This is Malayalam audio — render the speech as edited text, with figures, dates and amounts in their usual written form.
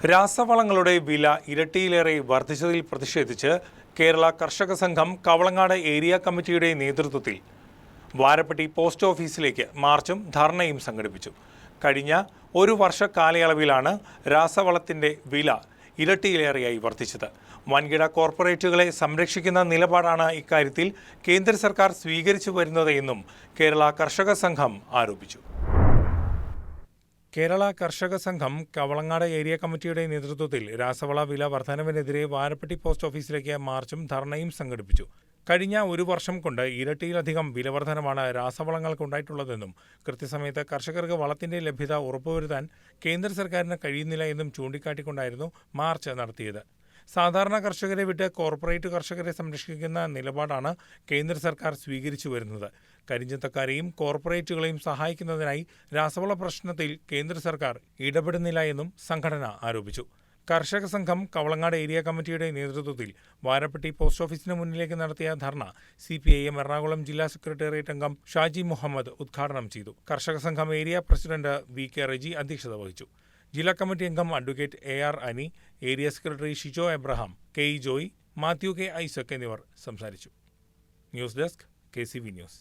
രാസവളങ്ങളുടെ വില ഇരട്ടിയിലേറെ വർദ്ധിച്ചതിൽ പ്രതിഷേധിച്ച് കേരള കർഷക സംഘം കവളങ്ങാട് ഏരിയ കമ്മിറ്റിയുടെ നേതൃത്വത്തിൽ വാരപ്പെട്ടി പോസ്റ്റ് ഓഫീസിലേക്ക് മാർച്ചും ധർണയും സംഘടിപ്പിച്ചു. കഴിഞ്ഞ ഒരു വർഷ കാലയളവിലാണ് രാസവളത്തിന്റെ വില ഇരട്ടിയിലേറെയായി വർദ്ധിച്ചത്. വൻകിട കോർപ്പറേറ്റുകളെ സംരക്ഷിക്കുന്ന നിലപാടാണ് ഇക്കാര്യത്തിൽ കേന്ദ്ര സർക്കാർ സ്വീകരിച്ചു വരുന്നത് എന്നും കേരള കർഷക സംഘം ആരോപിച്ചു. കേരള കർഷക സംഘം കവളങ്ങാട് ഏരിയ കമ്മിറ്റിയുടെ നേതൃത്വത്തിൽ രാസവള വില വർധനവിനെതിരെ വാരപ്പെട്ടി പോസ്റ്റ് ഓഫീസിലേക്ക് മാർച്ചും ധർണയും സംഘടിപ്പിച്ചു. കഴിഞ്ഞ ഒരു വർഷം കൊണ്ട് ഇരട്ടിയിലധികം വിലവർധനമാണ് രാസവളങ്ങൾക്കുണ്ടായിട്ടുള്ളതെന്നും കൃത്യസമയത്ത് കർഷകർക്ക് വളത്തിന്റെ ലഭ്യത ഉറപ്പുവരുത്താൻ കേന്ദ്ര സർക്കാരിന് കഴിയുന്നില്ല എന്നും ചൂണ്ടിക്കാട്ടിക്കൊണ്ടായിരുന്നു മാർച്ച് നടത്തിയത്. സാധാരണ കർഷകരെ വിട്ട് കോർപ്പറേറ്റ് കർഷകരെ സംരക്ഷിക്കുന്ന നിലപാടാണ് കേന്ദ്ര സർക്കാർ സ്വീകരിച്ചു വരുന്നത്. കരിഞ്ചന്തക്കാരെയും കോർപ്പറേറ്റുകളെയും സഹായിക്കുന്നതിനായി രാസവള പ്രശ്നത്തിൽ കേന്ദ്ര സർക്കാർ ഇടപെടുന്നില്ല എന്നും സംഘടന ആരോപിച്ചു. കർഷക സംഘം കവളങ്ങാട് ഏരിയ കമ്മിറ്റിയുടെ നേതൃത്വത്തിൽ വാരപ്പെട്ടി പോസ്റ്റ് ഓഫീസിന് മുന്നിലേക്ക് നടത്തിയ ധർണ CPIM എറണാകുളം ജില്ലാ സെക്രട്ടേറിയറ്റ് അംഗം ഷാജി മുഹമ്മദ് ഉദ്ഘാടനം ചെയ്തു. കർഷക സംഘം ഏരിയ പ്രസിഡന്റ് VK റെജി അധ്യക്ഷത വഹിച്ചു. ജില്ലാ കമ്മിറ്റി അംഗം advocate AR Ani, area secretary Shijo Abraham, KE Joy, Mathew K Isaac എന്നിവർ സംസാരിച്ചു. News desk KCV news.